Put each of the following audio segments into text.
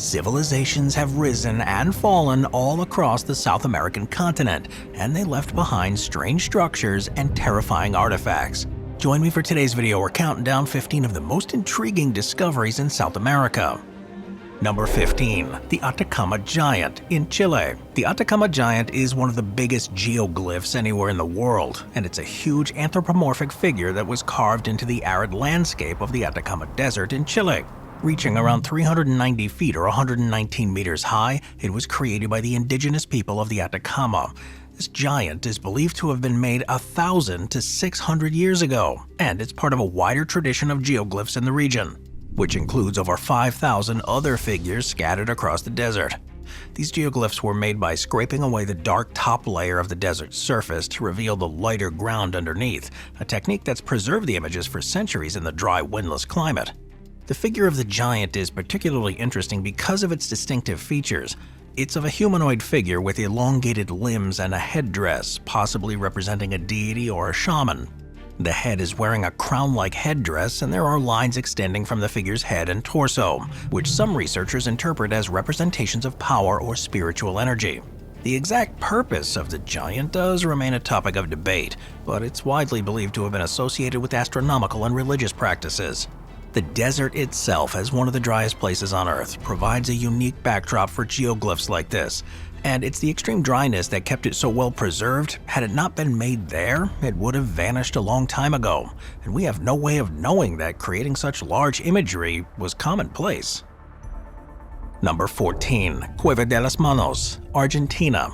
Civilizations have risen and fallen all across the South American continent, and they left behind strange structures and terrifying artifacts. Join me for today's video. We're counting down 15 of the most intriguing discoveries in South America. Number 15. The Atacama Giant in Chile. The Atacama Giant is one of the biggest geoglyphs anywhere in the world, and it's a huge anthropomorphic figure that was carved into the arid landscape of the Atacama Desert in Chile. Reaching around 390 feet or 119 meters high, it was created by the indigenous people of the Atacama. This giant is believed to have been made 1,000 to 600 years ago, and it's part of a wider tradition of geoglyphs in the region, which includes over 5,000 other figures scattered across the desert. These geoglyphs were made by scraping away the dark top layer of the desert's surface to reveal the lighter ground underneath, a technique that's preserved the images for centuries in the dry, windless climate. The figure of the giant is particularly interesting because of its distinctive features. It's of a humanoid figure with elongated limbs and a headdress, possibly representing a deity or a shaman. The head is wearing a crown-like headdress, and there are lines extending from the figure's head and torso, which some researchers interpret as representations of power or spiritual energy. The exact purpose of the giant does remain a topic of debate, but it's widely believed to have been associated with astronomical and religious practices. The desert itself, as one of the driest places on Earth, provides a unique backdrop for geoglyphs like this. And it's the extreme dryness that kept it so well preserved. Had it not been made there, it would have vanished a long time ago. And we have no way of knowing that creating such large imagery was commonplace. Number 14. Cueva de las Manos, Argentina.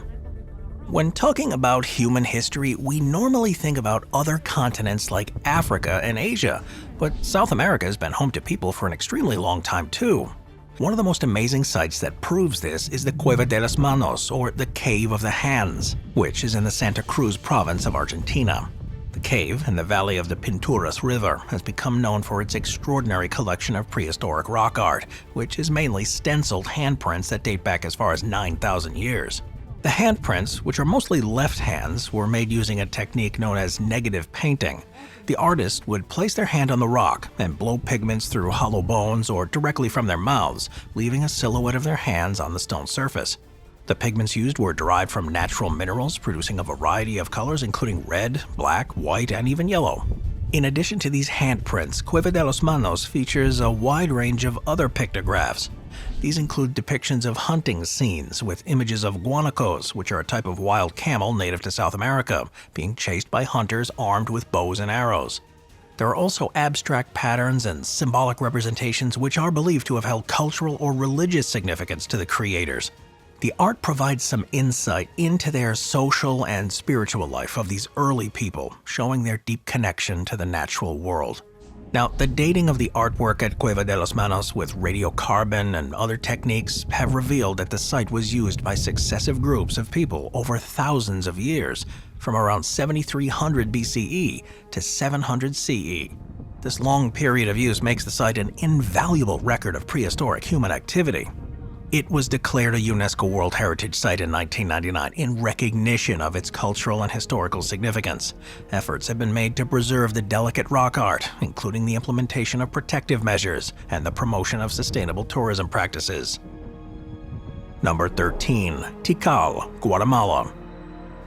When talking about human history, we normally think about other continents like Africa and Asia, but South America has been home to people for an extremely long time too. One of the most amazing sites that proves this is the Cueva de las Manos, or the Cave of the Hands, which is in the Santa Cruz province of Argentina. The cave, in the valley of the Pinturas River, has become known for its extraordinary collection of prehistoric rock art, which is mainly stenciled handprints that date back as far as 9,000 years. The handprints, which are mostly left hands, were made using a technique known as negative painting. The artist would place their hand on the rock and blow pigments through hollow bones or directly from their mouths, leaving a silhouette of their hands on the stone surface. The pigments used were derived from natural minerals, producing a variety of colors including red, black, white, and even yellow. In addition to these handprints, Cueva de las Manos features a wide range of other pictographs. These include depictions of hunting scenes with images of guanacos, which are a type of wild camel native to South America, being chased by hunters armed with bows and arrows. There are also abstract patterns and symbolic representations which are believed to have held cultural or religious significance to the creators. The art provides some insight into their social and spiritual life of these early people, showing their deep connection to the natural world. Now, the dating of the artwork at Cueva de las Manos with radiocarbon and other techniques have revealed that the site was used by successive groups of people over thousands of years, from around 7300 BCE to 700 CE. This long period of use makes the site an invaluable record of prehistoric human activity. It was declared a UNESCO World Heritage Site in 1999 in recognition of its cultural and historical significance. Efforts have been made to preserve the delicate rock art, including the implementation of protective measures and the promotion of sustainable tourism practices. Number 13. Tikal, Guatemala.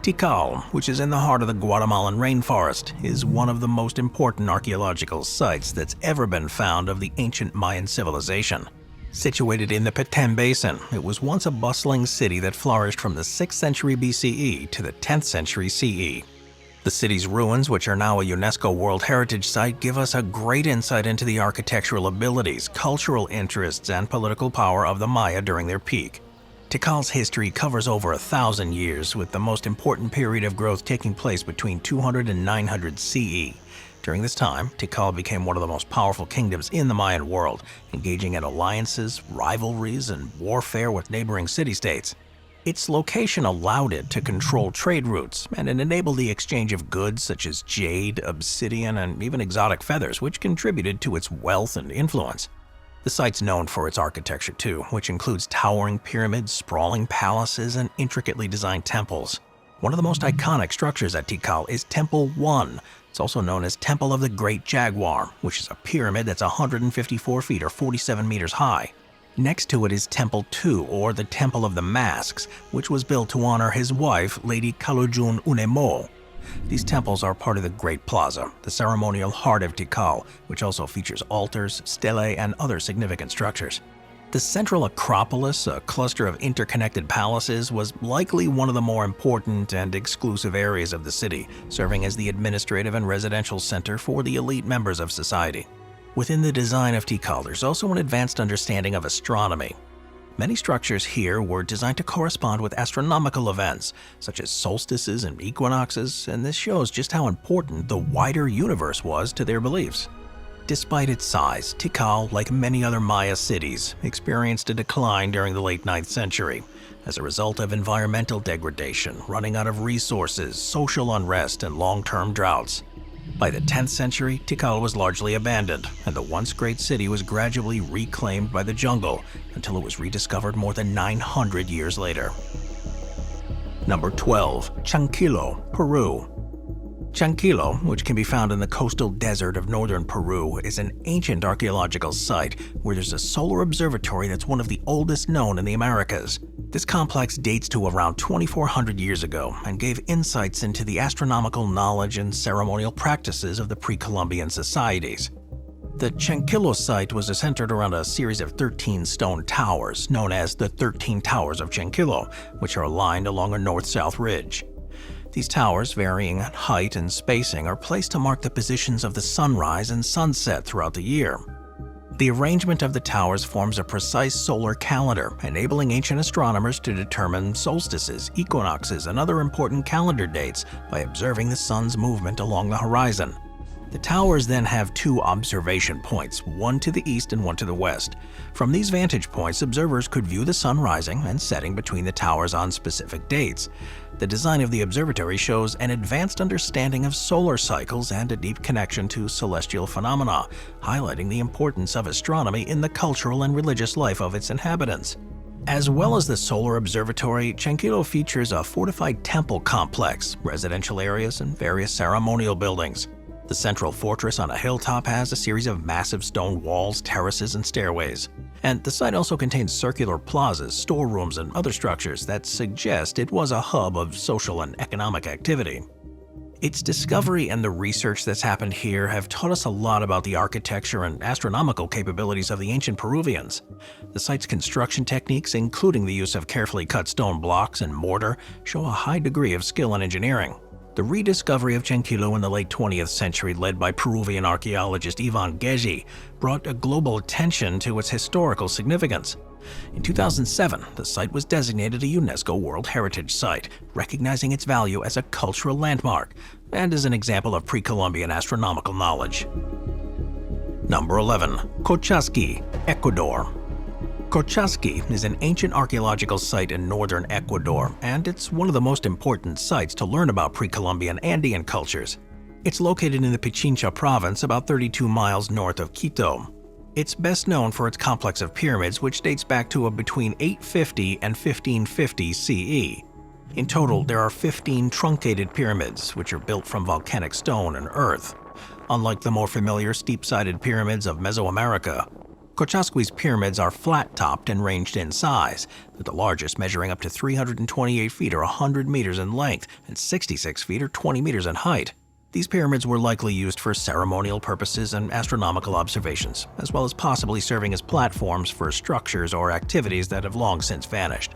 Tikal, which is in the heart of the Guatemalan rainforest, is one of the most important archaeological sites that's ever been found of the ancient Mayan civilization. Situated in the Petén Basin, it was once a bustling city that flourished from the 6th century BCE to the 10th century CE. The city's ruins, which are now a UNESCO World Heritage Site, give us a great insight into the architectural abilities, cultural interests, and political power of the Maya during their peak. Tikal's history covers over 1,000 years, with the most important period of growth taking place between 200 and 900 CE. During this time, Tikal became one of the most powerful kingdoms in the Mayan world, engaging in alliances, rivalries, and warfare with neighboring city-states. Its location allowed it to control trade routes, and it enabled the exchange of goods such as jade, obsidian, and even exotic feathers, which contributed to its wealth and influence. The site's known for its architecture too, which includes towering pyramids, sprawling palaces, and intricately designed temples. One of the most iconic structures at Tikal is Temple 1. It's also known as Temple of the Great Jaguar, which is a pyramid that's 154 feet or 47 meters high. Next to it is Temple 2, or the Temple of the Masks, which was built to honor his wife, Lady Kalujun Unemo. These temples are part of the Great Plaza, the ceremonial heart of Tikal, which also features altars, stelae, and other significant structures. The central Acropolis, a cluster of interconnected palaces, was likely one of the more important and exclusive areas of the city, serving as the administrative and residential center for the elite members of society. Within the design of Tikal, there's also an advanced understanding of astronomy. Many structures here were designed to correspond with astronomical events, such as solstices and equinoxes, and this shows just how important the wider universe was to their beliefs. Despite its size, Tikal, like many other Maya cities, experienced a decline during the late 9th century as a result of environmental degradation, running out of resources, social unrest, and long-term droughts. By the 10th century, Tikal was largely abandoned, and the once great city was gradually reclaimed by the jungle until it was rediscovered more than 900 years later. Number 12. Chanquillo, Peru. Chanquillo, which can be found in the coastal desert of northern Peru, is an ancient archaeological site where there's a solar observatory that's one of the oldest known in the Americas. This complex dates to around 2,400 years ago and gave insights into the astronomical knowledge and ceremonial practices of the pre-Columbian societies. The Chanquillo site was centered around a series of 13 stone towers, known as the 13 Towers of Chanquillo, which are aligned along a north-south ridge. These towers, varying in height and spacing, are placed to mark the positions of the sunrise and sunset throughout the year. The arrangement of the towers forms a precise solar calendar, enabling ancient astronomers to determine solstices, equinoxes, and other important calendar dates by observing the sun's movement along the horizon. The towers then have two observation points, one to the east and one to the west. From these vantage points, observers could view the sun rising and setting between the towers on specific dates. The design of the observatory shows an advanced understanding of solar cycles and a deep connection to celestial phenomena, highlighting the importance of astronomy in the cultural and religious life of its inhabitants. As well as the solar observatory, Chanquillo features a fortified temple complex, residential areas, and various ceremonial buildings. The central fortress on a hilltop has a series of massive stone walls, terraces, and stairways. And the site also contains circular plazas, storerooms, and other structures that suggest it was a hub of social and economic activity. Its discovery and the research that's happened here have taught us a lot about the architecture and astronomical capabilities of the ancient Peruvians. The site's construction techniques, including the use of carefully cut stone blocks and mortar, show a high degree of skill and engineering. The rediscovery of Chanquillo in the late 20th century, led by Peruvian archaeologist Ivan Gezi, brought a global attention to its historical significance. In 2007, the site was designated a UNESCO World Heritage Site, recognizing its value as a cultural landmark and as an example of pre-Columbian astronomical knowledge. Number 11. Cochasqui, Ecuador. Cochasqui is an ancient archaeological site in northern Ecuador, and it's one of the most important sites to learn about pre-Columbian Andean cultures. It's located in the Pichincha province, about 32 miles north of Quito. It's best known for its complex of pyramids, which dates back to between 850 and 1550 CE. In total, there are 15 truncated pyramids, which are built from volcanic stone and earth. Unlike the more familiar steep-sided pyramids of Mesoamerica, Cochasqui's pyramids are flat-topped and ranged in size, with the largest measuring up to 328 feet or 100 meters in length and 66 feet or 20 meters in height. These pyramids were likely used for ceremonial purposes and astronomical observations, as well as possibly serving as platforms for structures or activities that have long since vanished.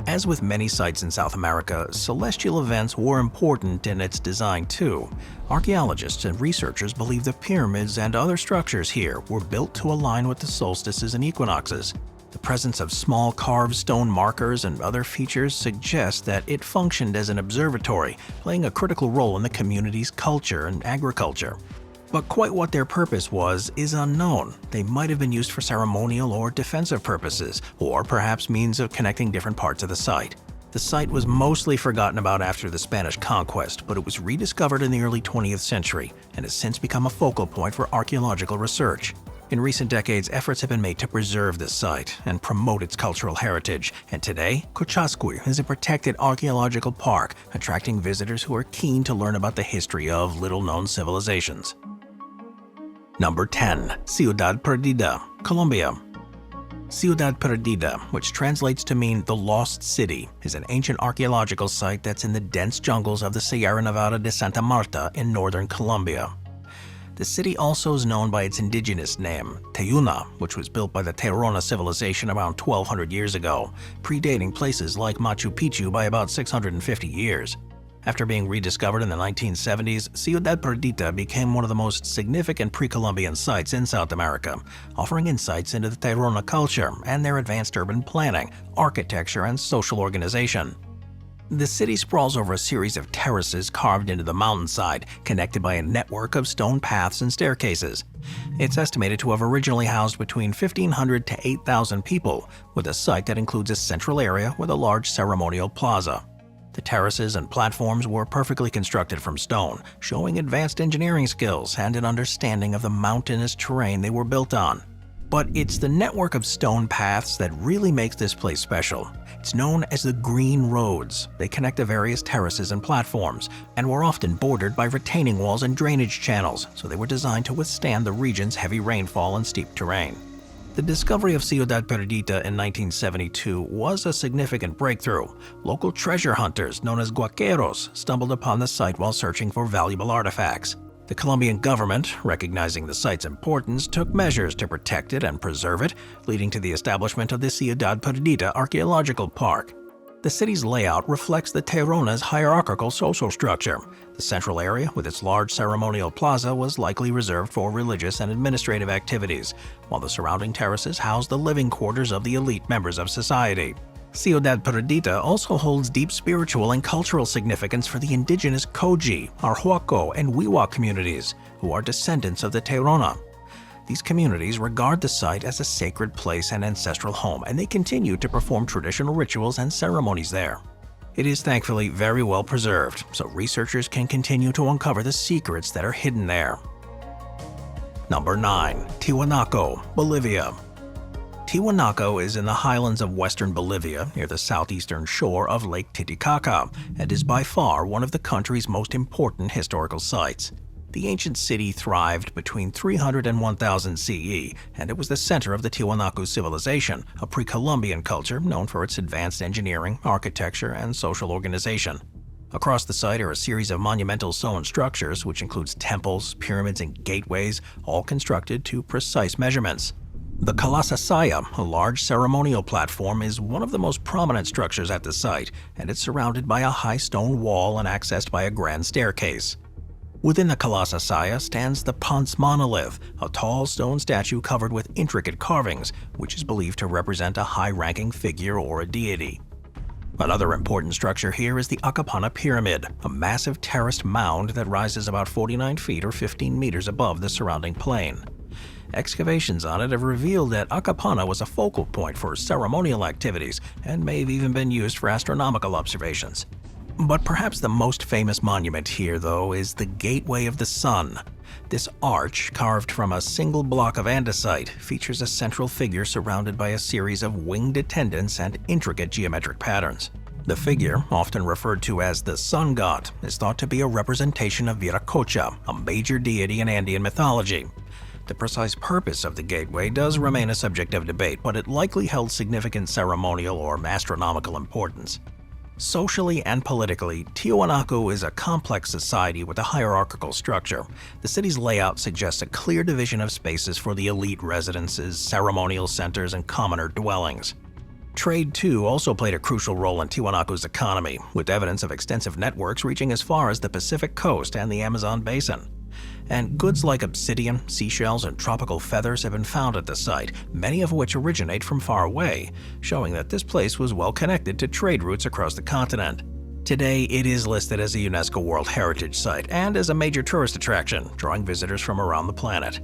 As with many sites in South America, celestial events were important in its design too. Archaeologists and researchers believe the pyramids and other structures here were built to align with the solstices and equinoxes. The presence of small carved stone markers and other features suggests that it functioned as an observatory, playing a critical role in the community's culture and agriculture. But quite what their purpose was is unknown. They might have been used for ceremonial or defensive purposes, or perhaps means of connecting different parts of the site. The site was mostly forgotten about after the Spanish conquest, but it was rediscovered in the early 20th century and has since become a focal point for archaeological research. In recent decades, efforts have been made to preserve this site and promote its cultural heritage, and today, Cochasqui is a protected archaeological park, attracting visitors who are keen to learn about the history of little-known civilizations. Number 10. Ciudad Perdida, Colombia. Ciudad Perdida, which translates to mean the Lost City, is an ancient archaeological site that's in the dense jungles of the Sierra Nevada de Santa Marta in northern Colombia. The city also is known by its indigenous name, Teyuna, which was built by the Tairona civilization around 1200 years ago, predating places like Machu Picchu by about 650 years. After being rediscovered in the 1970s, Ciudad Perdida became one of the most significant pre-Columbian sites in South America, offering insights into the Tairona culture and their advanced urban planning, architecture, and social organization. The city sprawls over a series of terraces carved into the mountainside, connected by a network of stone paths and staircases. It's estimated to have originally housed between 1,500 to 8,000 people, with a site that includes a central area with a large ceremonial plaza. The terraces and platforms were perfectly constructed from stone, showing advanced engineering skills and an understanding of the mountainous terrain they were built on. But it's the network of stone paths that really makes this place special. It's known as the Green Roads. They connect the various terraces and platforms, and were often bordered by retaining walls and drainage channels, so they were designed to withstand the region's heavy rainfall and steep terrain. The discovery of Ciudad Perdida in 1972 was a significant breakthrough. Local treasure hunters, known as guaqueros, stumbled upon the site while searching for valuable artifacts. The Colombian government, recognizing the site's importance, took measures to protect it and preserve it, leading to the establishment of the Ciudad Perdida Archaeological Park. The city's layout reflects the Tairona's hierarchical social structure. The central area, with its large ceremonial plaza, was likely reserved for religious and administrative activities, while the surrounding terraces housed the living quarters of the elite members of society. Ciudad Perdida also holds deep spiritual and cultural significance for the indigenous Koji, Arhuaco, and Wiwa communities, who are descendants of the Tairona. These communities regard the site as a sacred place and ancestral home, and they continue to perform traditional rituals and ceremonies there. It is thankfully very well preserved, so researchers can continue to uncover the secrets that are hidden there. Number 9. Tiwanaku, Bolivia. Tiwanaku is in the highlands of western Bolivia near the southeastern shore of Lake Titicaca and is by far one of the country's most important historical sites. The ancient city thrived between 300 and 1000 CE, and it was the center of the Tiwanaku civilization, a pre-Columbian culture known for its advanced engineering, architecture, and social organization. Across the site are a series of monumental stone structures, which includes temples, pyramids, and gateways, all constructed to precise measurements. The Kalasasaya, a large ceremonial platform, is one of the most prominent structures at the site, and it's surrounded by a high stone wall and accessed by a grand staircase. Within the Kalasasaya stands the Ponce monolith, a tall stone statue covered with intricate carvings, which is believed to represent a high-ranking figure or a deity. Another important structure here is the Acapana Pyramid, a massive terraced mound that rises about 49 feet or 15 meters above the surrounding plain. Excavations on it have revealed that Acapana was a focal point for ceremonial activities and may have even been used for astronomical observations. But perhaps the most famous monument here, though, is the Gateway of the Sun. This arch, carved from a single block of andesite, features a central figure surrounded by a series of winged attendants and intricate geometric patterns. The figure, often referred to as the Sun God, is thought to be a representation of Viracocha, a major deity in Andean mythology. The precise purpose of the gateway does remain a subject of debate, but it likely held significant ceremonial or astronomical importance. Socially and politically, Tiwanaku is a complex society with a hierarchical structure. The city's layout suggests a clear division of spaces for the elite residences, ceremonial centers, and commoner dwellings. Trade, too, also played a crucial role in Tiwanaku's economy, with evidence of extensive networks reaching as far as the Pacific coast and the Amazon basin. And goods like obsidian, seashells, and tropical feathers have been found at the site, many of which originate from far away, showing that this place was well connected to trade routes across the continent. Today, it is listed as a UNESCO World Heritage Site and as a major tourist attraction, drawing visitors from around the planet.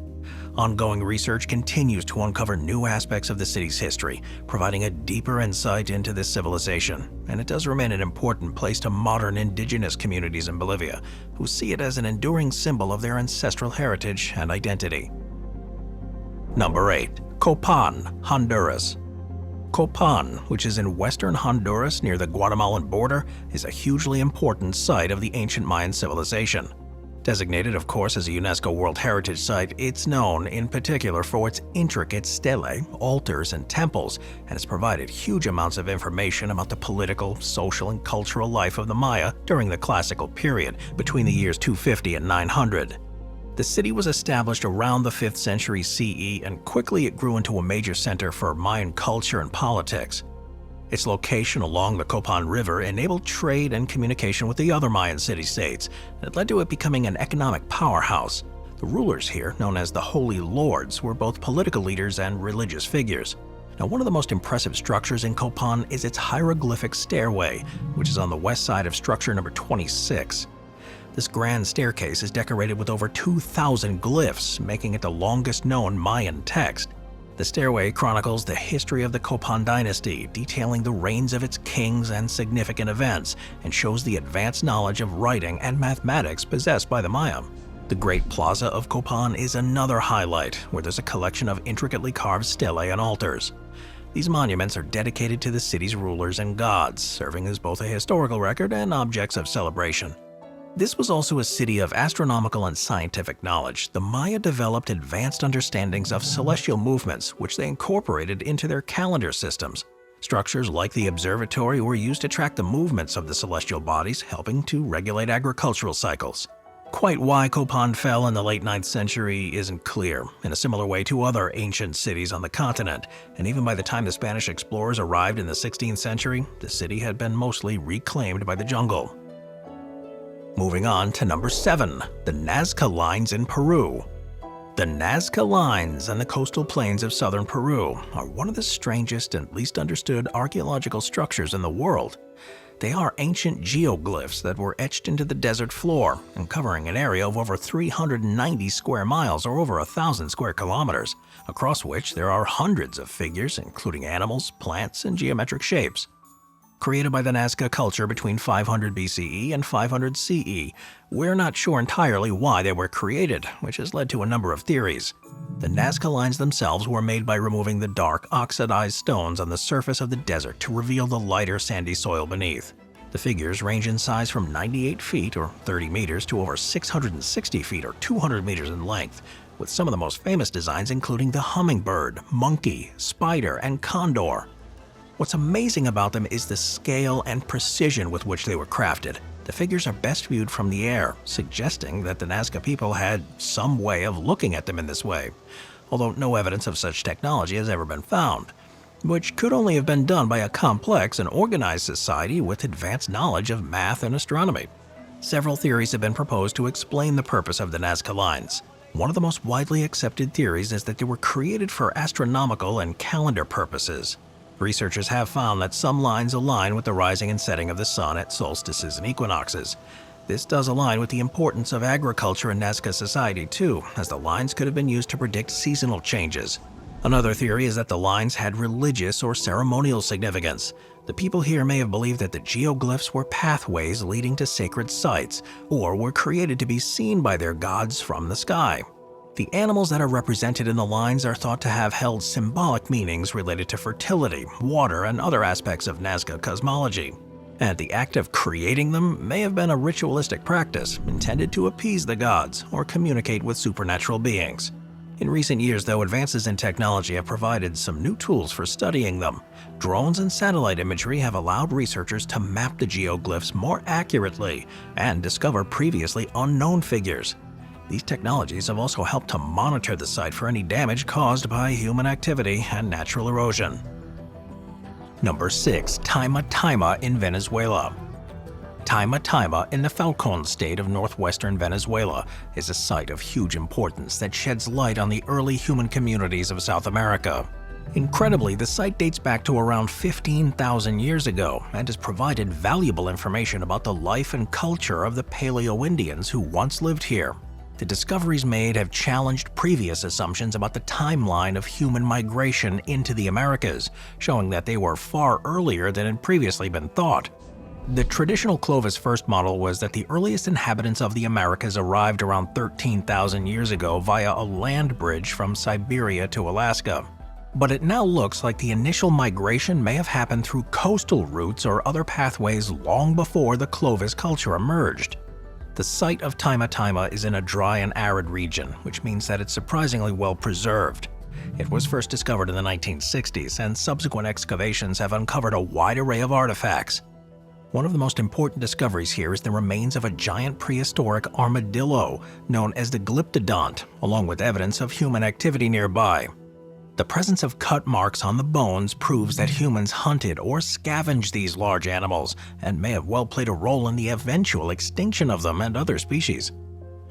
Ongoing research continues to uncover new aspects of the city's history, providing a deeper insight into this civilization, and it does remain an important place to modern indigenous communities in Bolivia, who see it as an enduring symbol of their ancestral heritage and identity. Number 8. Copan, Honduras. Copan, which is in western Honduras near the Guatemalan border, is a hugely important site of the ancient Mayan civilization. Designated, of course, as a UNESCO World Heritage Site, it's known in particular for its intricate stelae, altars, and temples, and has provided huge amounts of information about the political, social, and cultural life of the Maya during the classical period between the years 250 and 900. The city was established around the 5th century CE, and quickly it grew into a major center for Mayan culture and politics. Its location along the Copan River enabled trade and communication with the other Mayan city-states, and it led to it becoming an economic powerhouse. The rulers here, known as the Holy Lords, were both political leaders and religious figures. Now, one of the most impressive structures in Copan is its hieroglyphic stairway, which is on the west side of structure number 26. This grand staircase is decorated with over 2,000 glyphs, making it the longest known Mayan text. The stairway chronicles the history of the Copan dynasty, detailing the reigns of its kings and significant events, and shows the advanced knowledge of writing and mathematics possessed by the Maya. The Great Plaza of Copan is another highlight, where there's a collection of intricately carved stelae and altars. These monuments are dedicated to the city's rulers and gods, serving as both a historical record and objects of celebration. This was also a city of astronomical and scientific knowledge. The Maya developed advanced understandings of celestial movements, which they incorporated into their calendar systems. Structures like the observatory were used to track the movements of the celestial bodies, helping to regulate agricultural cycles. Quite why Copan fell in the late 9th century isn't clear, in a similar way to other ancient cities on the continent, and even by the time the Spanish explorers arrived in the 16th century, the city had been mostly reclaimed by the jungle. Moving on to number 7, the Nazca Lines in Peru. The Nazca Lines and the coastal plains of southern Peru are one of the strangest and least understood archaeological structures in the world. They are ancient geoglyphs that were etched into the desert floor and covering an area of over 390 square miles or over 1,000 square kilometers, across which there are hundreds of figures including animals, plants, and geometric shapes. Created by the Nazca culture between 500 BCE and 500 CE, we're not sure entirely why they were created, which has led to a number of theories. The Nazca lines themselves were made by removing the dark, oxidized stones on the surface of the desert to reveal the lighter, sandy soil beneath. The figures range in size from 98 feet or 30 meters to over 660 feet or 200 meters in length, with some of the most famous designs including the hummingbird, monkey, spider, and condor. What's amazing about them is the scale and precision with which they were crafted. The figures are best viewed from the air, suggesting that the Nazca people had some way of looking at them in this way, although no evidence of such technology has ever been found, which could only have been done by a complex and organized society with advanced knowledge of math and astronomy. Several theories have been proposed to explain the purpose of the Nazca lines. One of the most widely accepted theories is that they were created for astronomical and calendar purposes. Researchers have found that some lines align with the rising and setting of the sun at solstices and equinoxes. This does align with the importance of agriculture in Nazca society too, as the lines could have been used to predict seasonal changes. Another theory is that the lines had religious or ceremonial significance. The people here may have believed that the geoglyphs were pathways leading to sacred sites, or were created to be seen by their gods from the sky. The animals that are represented in the lines are thought to have held symbolic meanings related to fertility, water, and other aspects of Nazca cosmology. And the act of creating them may have been a ritualistic practice intended to appease the gods or communicate with supernatural beings. In recent years, though, advances in technology have provided some new tools for studying them. Drones and satellite imagery have allowed researchers to map the geoglyphs more accurately and discover previously unknown figures. These technologies have also helped to monitor the site for any damage caused by human activity and natural erosion. Number 6. Tima Tima in Venezuela. Tima Tima in the Falcon state of northwestern Venezuela is a site of huge importance that sheds light on the early human communities of South America. Incredibly, the site dates back to around 15,000 years ago and has provided valuable information about the life and culture of the Paleo-Indians who once lived here. The discoveries made have challenged previous assumptions about the timeline of human migration into the Americas, showing that they were far earlier than had previously been thought. The traditional Clovis first model was that the earliest inhabitants of the Americas arrived around 13,000 years ago via a land bridge from Siberia to Alaska. But it now looks like the initial migration may have happened through coastal routes or other pathways long before the Clovis culture emerged. The site of Tima Tima is in a dry and arid region, which means that it's surprisingly well preserved. It was first discovered in the 1960s, and subsequent excavations have uncovered a wide array of artifacts. One of the most important discoveries here is the remains of a giant prehistoric armadillo known as the glyptodont, along with evidence of human activity nearby. The presence of cut marks on the bones proves that humans hunted or scavenged these large animals and may have well played a role in the eventual extinction of them and other species.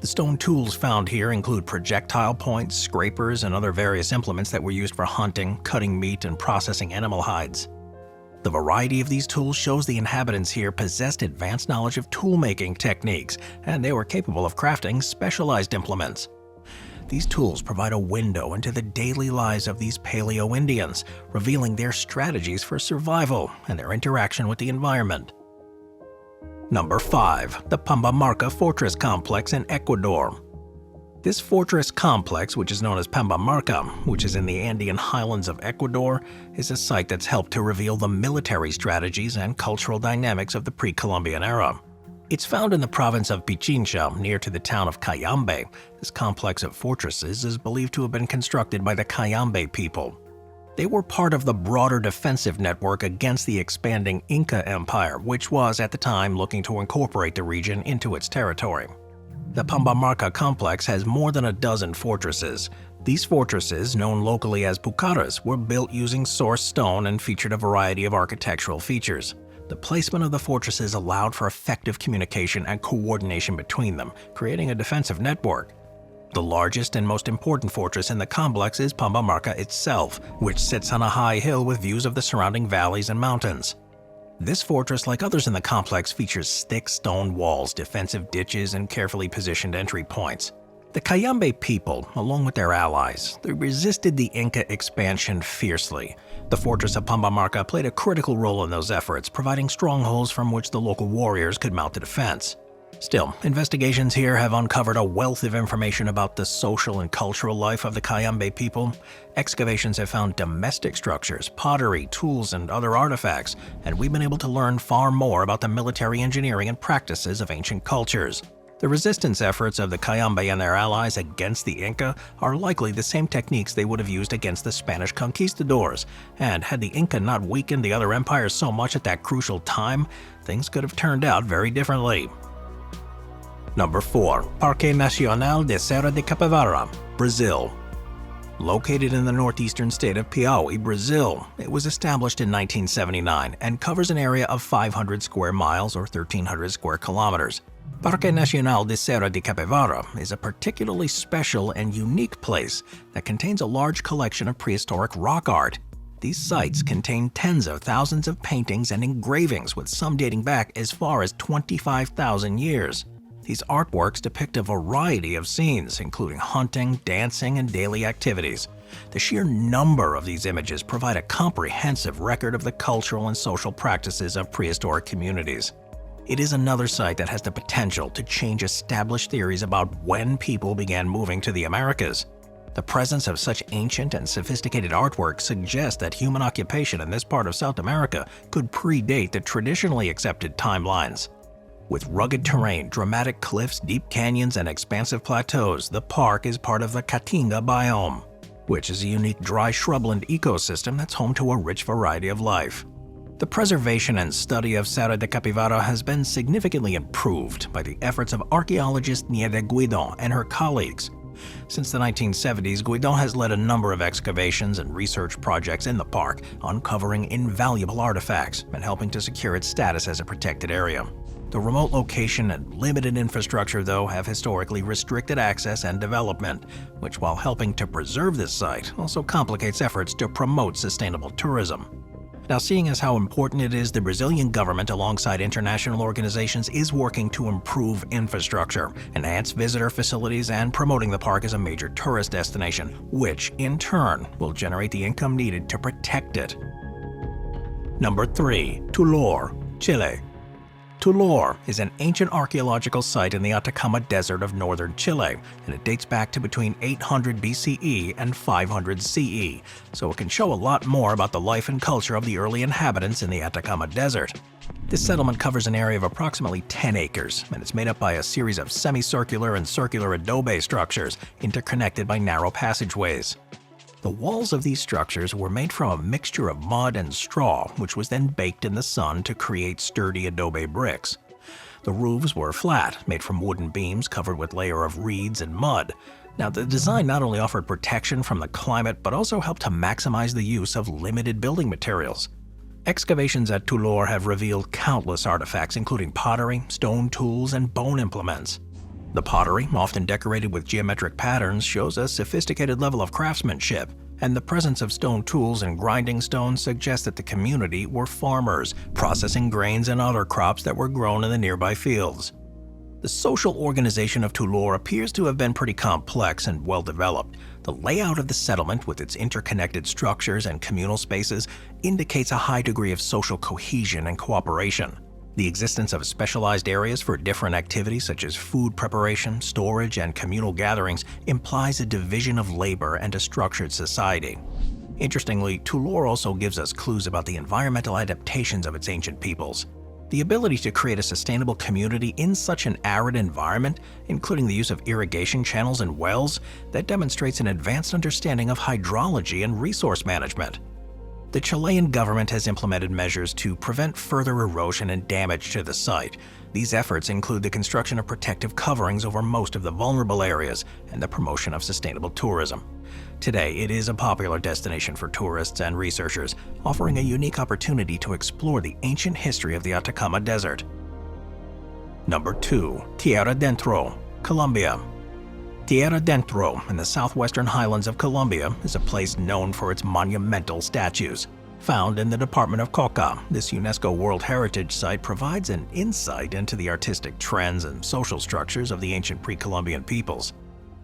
The stone tools found here include projectile points, scrapers, and other various implements that were used for hunting, cutting meat, and processing animal hides. The variety of these tools shows the inhabitants here possessed advanced knowledge of tool-making techniques, and they were capable of crafting specialized implements. These tools provide a window into the daily lives of these Paleo-Indians, revealing their strategies for survival and their interaction with the environment. Number 5. The Pam Mara Fortress Complex in Ecuador. This fortress complex, which is known as Pam Mara, which is in the Andean highlands of Ecuador, is a site that's helped to reveal the military strategies and cultural dynamics of the pre-Columbian era. It's found in the province of Pichincha, near to the town of Cayambe. This complex of fortresses is believed to have been constructed by the Cayambe people. They were part of the broader defensive network against the expanding Inca Empire, which was at the time looking to incorporate the region into its territory. The Pam Mara complex has more than a dozen fortresses. These fortresses, known locally as pucaras, were built using source stone and featured a variety of architectural features. The placement of the fortresses allowed for effective communication and coordination between them, creating a defensive network. The largest and most important fortress in the complex is Pam Mara itself, which sits on a high hill with views of the surrounding valleys and mountains. This fortress, like others in the complex, features thick stone walls, defensive ditches, and carefully positioned entry points. The Cayambe people, along with their allies, they resisted the Inca expansion fiercely. The fortress of Pam Mara played a critical role in those efforts, providing strongholds from which the local warriors could mount a defense. Still, investigations here have uncovered a wealth of information about the social and cultural life of the Cayambe people. Excavations have found domestic structures, pottery, tools, and other artifacts, and we've been able to learn far more about the military engineering and practices of ancient cultures. The resistance efforts of the Cayambe and their allies against the Inca are likely the same techniques they would have used against the Spanish conquistadors, and had the Inca not weakened the other empires so much at that crucial time, things could have turned out very differently. Number 4. Parque Nacional de Serra de Capivara, Brazil. Located in the northeastern state of Piauí, Brazil, it was established in 1979 and covers an area of 500 square miles or 1,300 square kilometers. Parque Nacional de Serra de Capivara is a particularly special and unique place that contains a large collection of prehistoric rock art. These sites contain tens of thousands of paintings and engravings, with some dating back as far as 25,000 years. These artworks depict a variety of scenes, including hunting, dancing, and daily activities. The sheer number of these images provide a comprehensive record of the cultural and social practices of prehistoric communities. It is another site that has the potential to change established theories about when people began moving to the Americas. The presence of such ancient and sophisticated artwork suggests that human occupation in this part of South America could predate the traditionally accepted timelines. With rugged terrain, dramatic cliffs, deep canyons, and expansive plateaus, the park is part of the Caatinga biome, which is a unique dry shrubland ecosystem that's home to a rich variety of life. The preservation and study of Serra de Capivara has been significantly improved by the efforts of archaeologist Niede Guidon and her colleagues. Since the 1970s, Guidon has led a number of excavations and research projects in the park, uncovering invaluable artifacts and helping to secure its status as a protected area. The remote location and limited infrastructure, though, have historically restricted access and development, which, while helping to preserve this site, also complicates efforts to promote sustainable tourism. Now, seeing as how important it is, the Brazilian government, alongside international organizations, is working to improve infrastructure, enhance visitor facilities, and promoting the park as a major tourist destination, which, in turn, will generate the income needed to protect it. Number 3. Tor Chile. Tulor is an ancient archaeological site in the Atacama Desert of northern Chile, and it dates back to between 800 BCE and 500 CE, so it can show a lot more about the life and culture of the early inhabitants in the Atacama Desert. This settlement covers an area of approximately 10 acres, and it's made up by a series of semicircular and circular adobe structures interconnected by narrow passageways. The walls of these structures were made from a mixture of mud and straw, which was then baked in the sun to create sturdy adobe bricks. The roofs were flat, made from wooden beams covered with a layer of reeds and mud. Now, the design not only offered protection from the climate, but also helped to maximize the use of limited building materials. Excavations at Tulor have revealed countless artifacts, including pottery, stone tools, and bone implements. The pottery, often decorated with geometric patterns, shows a sophisticated level of craftsmanship, and the presence of stone tools and grinding stones suggests that the community were farmers, processing grains and other crops that were grown in the nearby fields. The social organization of Tulor appears to have been pretty complex and well-developed. The layout of the settlement, with its interconnected structures and communal spaces, indicates a high degree of social cohesion and cooperation. The existence of specialized areas for different activities such as food preparation, storage, and communal gatherings implies a division of labor and a structured society. Interestingly, Tulor also gives us clues about the environmental adaptations of its ancient peoples. The ability to create a sustainable community in such an arid environment, including the use of irrigation channels and wells, that demonstrates an advanced understanding of hydrology and resource management. The Chilean government has implemented measures to prevent further erosion and damage to the site. These efforts include the construction of protective coverings over most of the vulnerable areas and the promotion of sustainable tourism. Today, it is a popular destination for tourists and researchers, offering a unique opportunity to explore the ancient history of the Atacama Desert. Number 2. Tierra Dentro, Colombia. Tierra Dentro, in the southwestern highlands of Colombia, is a place known for its monumental statues. Found in the department of Cauca, this UNESCO World Heritage Site provides an insight into the artistic trends and social structures of the ancient pre-Columbian peoples.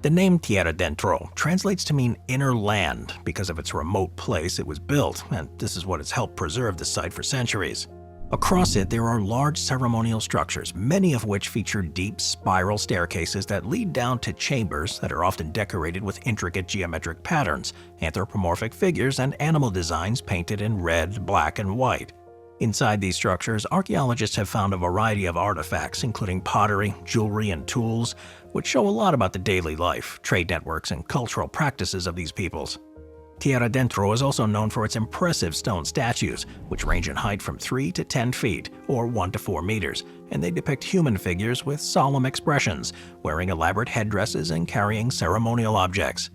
The name Tierra Dentro translates to mean inner land because of its remote place it was built, and this is what has helped preserve the site for centuries. Across it, there are large ceremonial structures, many of which feature deep spiral staircases that lead down to chambers that are often decorated with intricate geometric patterns, anthropomorphic figures, and animal designs painted in red, black, and white. Inside these structures, archaeologists have found a variety of artifacts, including pottery, jewelry, and tools, which show a lot about the daily life, trade networks, and cultural practices of these peoples. Tierra Dentro is also known for its impressive stone statues, which range in height from 3 to 10 feet, or 1 to 4 meters, and they depict human figures with solemn expressions, wearing elaborate headdresses and carrying ceremonial objects.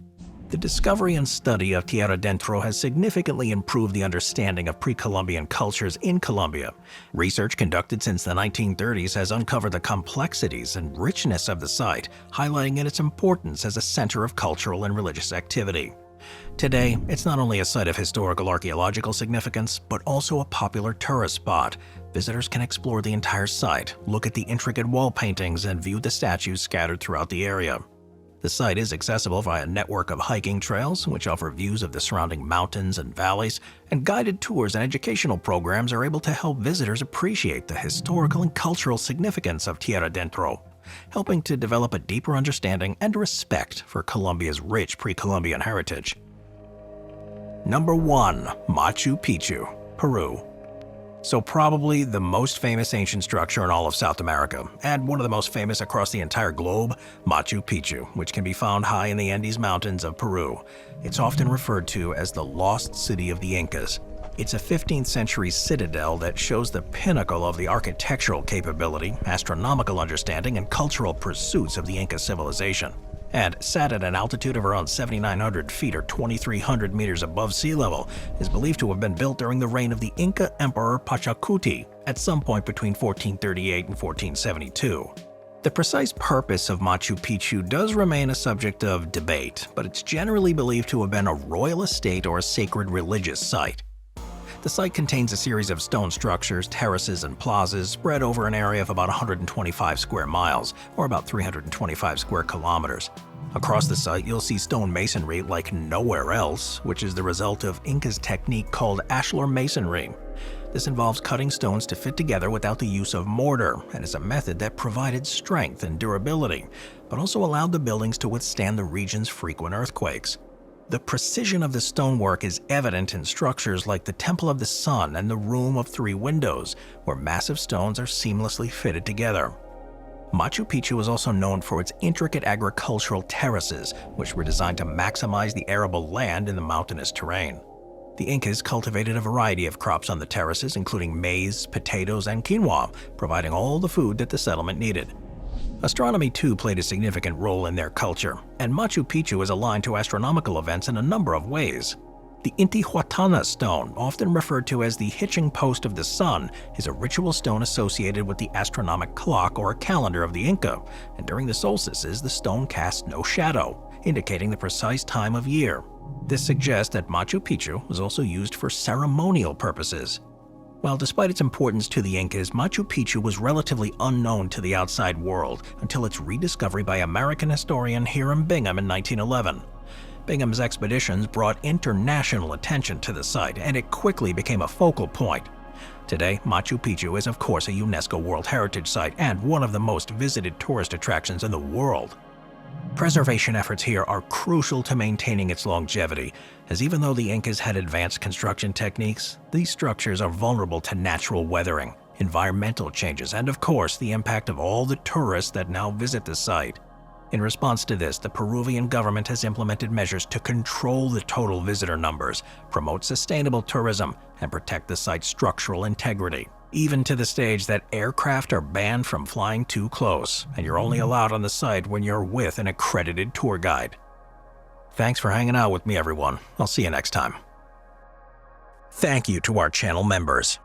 The discovery and study of Tierra Dentro has significantly improved the understanding of pre-Columbian cultures in Colombia. Research conducted since the 1930s has uncovered the complexities and richness of the site, highlighting its importance as a center of cultural and religious activity. Today, it's not only a site of historical archaeological significance, but also a popular tourist spot. Visitors can explore the entire site, look at the intricate wall paintings, and view the statues scattered throughout the area. The site is accessible via a network of hiking trails, which offer views of the surrounding mountains and valleys, and guided tours and educational programs are able to help visitors appreciate the historical and cultural significance of Tierra Dentro, helping to develop a deeper understanding and respect for Colombia's rich pre-Columbian heritage. Number 1. Machu Picchu, Peru. So probably the most famous ancient structure in all of South America, and one of the most famous across the entire globe, Machu Picchu, which can be found high in the Andes Mountains of Peru. It's often referred to as the Lost City of the Incas. It's a 15th century citadel that shows the pinnacle of the architectural capability, astronomical understanding, and cultural pursuits of the Inca civilization. And sat at an altitude of around 7,900 feet or 2,300 meters above sea level, is believed to have been built during the reign of the Inca Emperor Pachacuti at some point between 1438 and 1472. The precise purpose of Machu Picchu does remain a subject of debate, but it's generally believed to have been a royal estate or a sacred religious site. The site contains a series of stone structures, terraces, and plazas spread over an area of about 125 square miles, or about 325 square kilometers. Across the site, you'll see stone masonry like nowhere else, which is the result of Inca's technique called ashlar masonry. This involves cutting stones to fit together without the use of mortar, and is a method that provided strength and durability, but also allowed the buildings to withstand the region's frequent earthquakes. The precision of the stonework is evident in structures like the Temple of the Sun and the Room of Three Windows, where massive stones are seamlessly fitted together. Machu Picchu is also known for its intricate agricultural terraces, which were designed to maximize the arable land in the mountainous terrain. The Incas cultivated a variety of crops on the terraces, including maize, potatoes, and quinoa, providing all the food that the settlement needed. Astronomy too played a significant role in their culture, and Machu Picchu is aligned to astronomical events in a number of ways. The Intihuatana stone, often referred to as the hitching post of the sun, is a ritual stone associated with the astronomic clock or calendar of the Inca, and during the solstices the stone casts no shadow, indicating the precise time of year. This suggests that Machu Picchu was also used for ceremonial purposes. While despite its importance to the Incas, Machu Picchu was relatively unknown to the outside world until its rediscovery by American historian Hiram Bingham in 1911. Bingham's expeditions brought international attention to the site, and it quickly became a focal point. Today, Machu Picchu is of course a UNESCO World Heritage Site and one of the most visited tourist attractions in the world. Preservation efforts here are crucial to maintaining its longevity, as even though the Incas had advanced construction techniques, these structures are vulnerable to natural weathering, environmental changes, and of course the impact of all the tourists that now visit the site. In response to this, the Peruvian government has implemented measures to control the total visitor numbers, promote sustainable tourism, and protect the site's structural integrity, even to the stage that aircraft are banned from flying too close, and you're only allowed on the site when you're with an accredited tour guide. Thanks for hanging out with me, everyone. I'll see you next time. Thank you to our channel members.